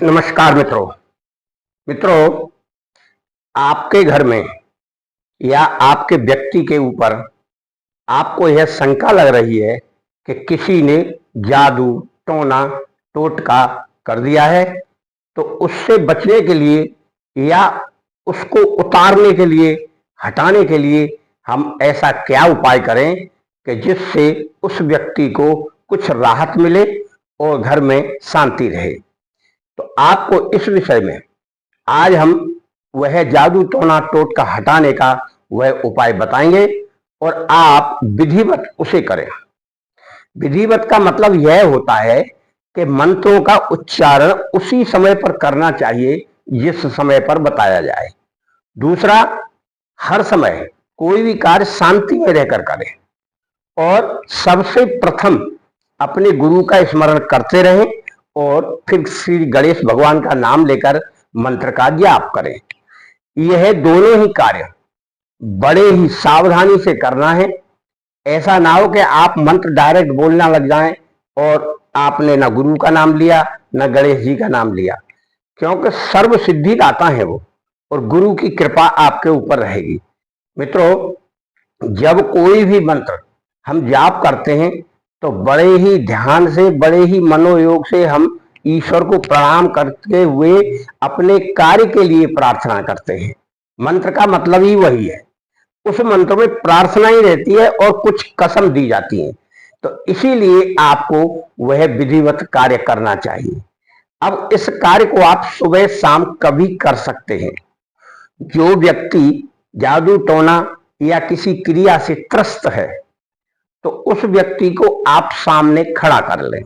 नमस्कार मित्रों। मित्रों, आपके घर में या आपके व्यक्ति के ऊपर आपको यह शंका लग रही है कि किसी ने जादू टोना टोटका कर दिया है, तो उससे बचने के लिए या उसको उतारने के लिए, हटाने के लिए हम ऐसा क्या उपाय करें कि जिससे उस व्यक्ति को कुछ राहत मिले और घर में शांति रहे। तो आपको इस विषय में आज हम वह जादू टोना टोटका हटाने का वह उपाय बताएंगे और आप विधिवत उसे करें। विधिवत का मतलब यह होता है कि मंत्रों का उच्चारण उसी समय पर करना चाहिए जिस समय पर बताया जाए। दूसरा, हर समय कोई भी कार्य शांति में रहकर करें और सबसे प्रथम अपने गुरु का स्मरण करते रहें और फिर श्री गणेश भगवान का नाम लेकर मंत्र का जाप करें। यह दोनों ही कार्य बड़े ही सावधानी से करना है। ऐसा ना हो कि आप मंत्र डायरेक्ट बोलना लग जाएं और आपने न गुरु का नाम लिया न गणेश जी का नाम लिया, क्योंकि सर्व सिद्धि दाता है वो और गुरु की कृपा आपके ऊपर रहेगी। मित्रों, जब कोई भी मंत्र हम जाप करते हैं तो बड़े ही ध्यान से, बड़े ही मनोयोग से हम ईश्वर को प्रणाम करते हुए अपने कार्य के लिए प्रार्थना करते हैं। मंत्र का मतलब ही वही है। उस मंत्र में प्रार्थना ही रहती है और कुछ कसम दी जाती है, तो इसीलिए आपको वह विधिवत कार्य करना चाहिए। अब इस कार्य को आप सुबह शाम कभी कर सकते हैं। जो व्यक्ति जादू टोना या किसी क्रिया से त्रस्त है तो उस व्यक्ति को आप सामने खड़ा कर लें।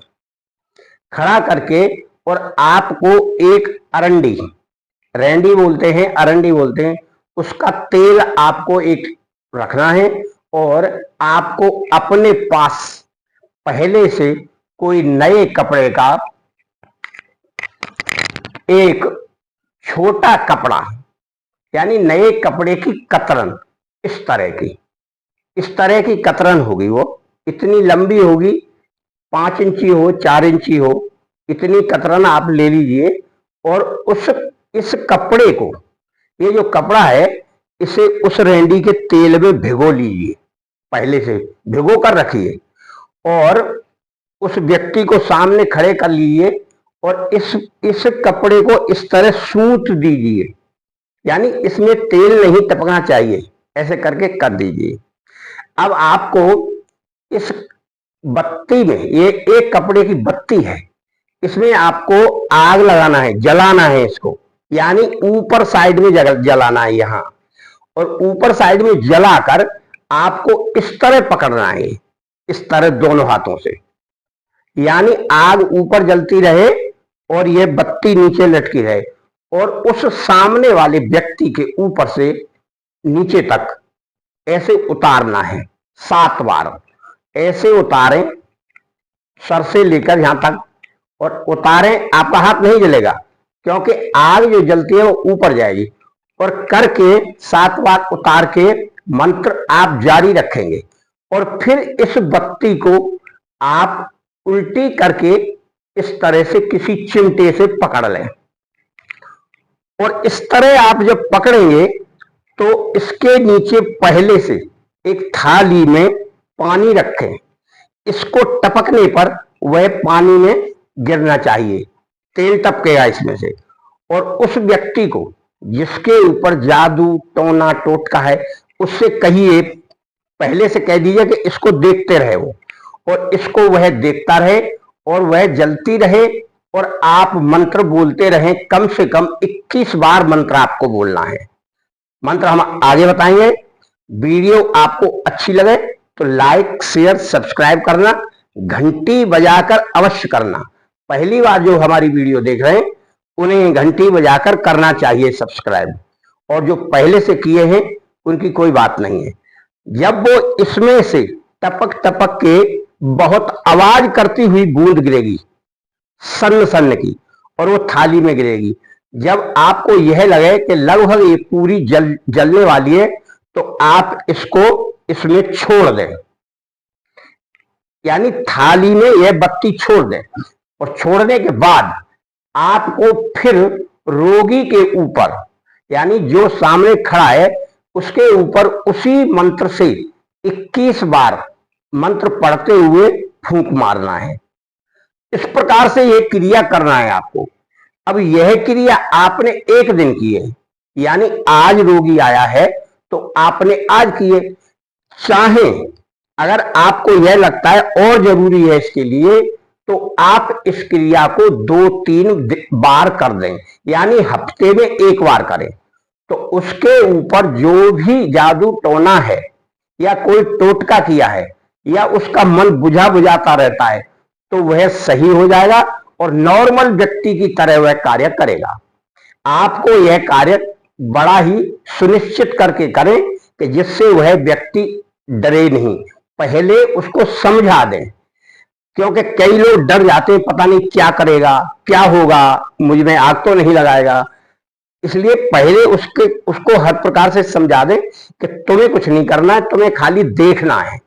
खड़ा करके और आपको एक अरंडी, रेंडी बोलते हैं, अरंडी बोलते हैं, उसका तेल आपको एक रखना है और आपको अपने पास पहले से कोई नए कपड़े का एक छोटा कपड़ा, यानी नए कपड़े की कतरन, इस तरह की कतरन होगी। वो इतनी लंबी होगी, 5 इंची हो 4 इंची हो, इतनी कतरन आप ले लीजिए और इस कपड़े को, ये जो कपड़ा है, इसे उस रेंडी के तेल में भिगो लीजिए। पहले से भिगो कर रखिए और उस व्यक्ति को सामने खड़े कर लीजिए और इस कपड़े को इस तरह सूत दीजिए, यानी इसमें तेल नहीं टपकना चाहिए, ऐसे करके कर दीजिए। अब आपको इस बत्ती में, ये एक कपड़े की बत्ती है, इसमें आपको आग लगाना है, जलाना है इसको, यानी ऊपर साइड में जलाना है यहां, और ऊपर साइड में जलाकर आपको इस तरह पकड़ना है, इस तरह दोनों हाथों से, यानी आग ऊपर जलती रहे और ये बत्ती नीचे लटकी रहे और उस सामने वाले व्यक्ति के ऊपर से नीचे तक ऐसे उतारना है 7 बार। ऐसे उतारें सर से लेकर यहां तक, और उतारें, आपका हाथ नहीं जलेगा क्योंकि आग जो जलती है वो ऊपर जाएगी, और करके 7 बार उतार के मंत्र आप जारी रखेंगे और फिर इस बत्ती को आप उल्टी करके इस तरह से किसी चिमटे से पकड़ लें। और इस तरह आप जब पकड़ेंगे तो इसके नीचे पहले से एक थाली में पानी रखें। इसको टपकने पर वह पानी में गिरना चाहिए, तेल टपकेगा इसमें से, और उस व्यक्ति को जिसके ऊपर जादू टोना टोटका है उससे कहिए, पहले से कह दीजिए कि इसको देखते रहे वो, और इसको वह देखता रहे और वह जलती रहे और आप मंत्र बोलते रहें। कम से कम 21 बार मंत्र आपको बोलना है। मंत्र हम आगे बताएंगे। वीडियो आपको अच्छी लगे तो लाइक शेयर सब्सक्राइब करना, घंटी बजाकर अवश्य करना। पहली बार जो हमारी वीडियो देख रहे हैं उन्हें घंटी बजाकर करना चाहिए सब्सक्राइब, और जो पहले से किए हैं उनकी कोई बात नहीं है। जब वो इसमें से टपक टपक के बहुत आवाज करती हुई बूंद गिरेगी सन्न सन्न की, और वो थाली में गिरेगी, जब आपको यह लगे कि लगभग ये पूरी जलने वाली है तो आप इसको इसमें छोड़ दें, यानी थाली में यह बत्ती छोड़ दें, और छोड़ने के बाद आपको फिर रोगी के ऊपर, यानी जो सामने खड़ा है उसके ऊपर उसी मंत्र से 21 बार मंत्र पढ़ते हुए फूंक मारना है। इस प्रकार से यह क्रिया करना है आपको। अब यह क्रिया आपने एक दिन की है, यानी आज रोगी आया है तो आपने आज किए। चाहे अगर आपको यह लगता है और जरूरी है इसके लिए, तो आप इस क्रिया को 2-3 बार कर दें, यानी हफ्ते में एक बार करें। तो उसके ऊपर जो भी जादू टोना है या कोई टोटका किया है या उसका मन बुझा बुझाता रहता है, तो वह सही हो जाएगा और नॉर्मल व्यक्ति की तरह वह कार्य करेगा। आपको यह कार्य बड़ा ही सुनिश्चित करके करें कि जिससे वह व्यक्ति डरे नहीं। पहले उसको समझा दें, क्योंकि कई लोग डर जाते हैं, पता नहीं क्या करेगा, क्या होगा, मुझ में आग तो नहीं लगाएगा। इसलिए पहले उसको हर प्रकार से समझा दें कि तुम्हें कुछ नहीं करना है, तुम्हें खाली देखना है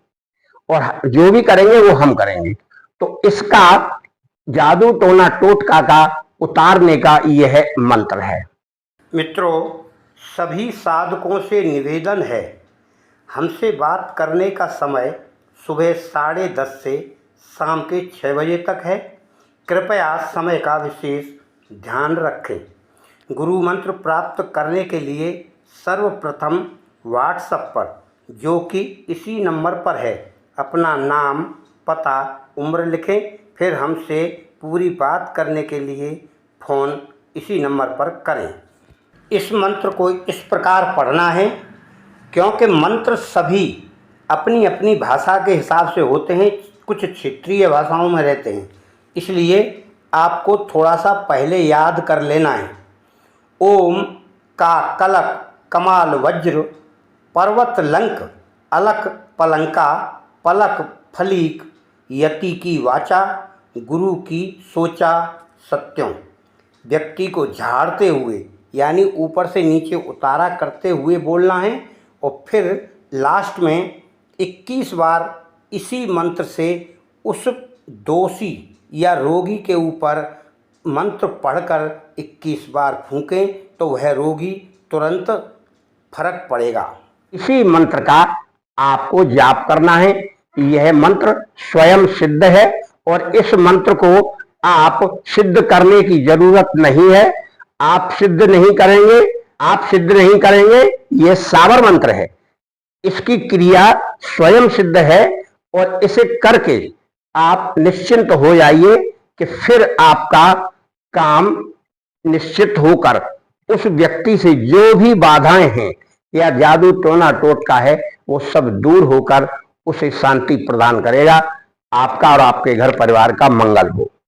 और जो भी करेंगे वो हम करेंगे। तो इसका जादू टोना टोटका का उतारने का यह मंत्र है। मित्रों, सभी साधकों से निवेदन है, हमसे बात करने का समय सुबह 10:30 से शाम के 6 बजे तक है। कृपया समय का विशेष ध्यान रखें। गुरु मंत्र प्राप्त करने के लिए सर्वप्रथम व्हाट्सएप पर, जो कि इसी नंबर पर है, अपना नाम, पता, उम्र लिखें। फिर हमसे पूरी बात करने के लिए फ़ोन इसी नंबर पर करें। इस मंत्र को इस प्रकार पढ़ना है, क्योंकि मंत्र सभी अपनी अपनी भाषा के हिसाब से होते हैं, कुछ क्षेत्रीय भाषाओं में रहते हैं, इसलिए आपको थोड़ा सा पहले याद कर लेना है। ओम का कलक कमाल वज्र पर्वत लंक अलक पलंका पलक फलीक यति की वाचा गुरु की सोचा सत्यों। व्यक्ति को झाड़ते हुए, यानी ऊपर से नीचे उतारा करते हुए बोलना है और फिर लास्ट में 21 बार इसी मंत्र से उस दोषी या रोगी के ऊपर मंत्र पढ़कर 21 बार फूंकें, तो वह रोगी तुरंत फर्क पड़ेगा। इसी मंत्र का आपको जाप करना है। यह मंत्र स्वयं सिद्ध है और इस मंत्र को आप सिद्ध करने की जरूरत नहीं है। आप सिद्ध नहीं करेंगे, यह सावर मंत्र है। इसकी क्रिया स्वयं सिद्ध है और इसे करके आप निश्चिंत हो जाइए कि फिर आपका काम निश्चित होकर उस व्यक्ति से जो भी बाधाएं हैं या जादू टोना टोटका है वो सब दूर होकर उसे शांति प्रदान करेगा। आपका और आपके घर परिवार का मंगल हो।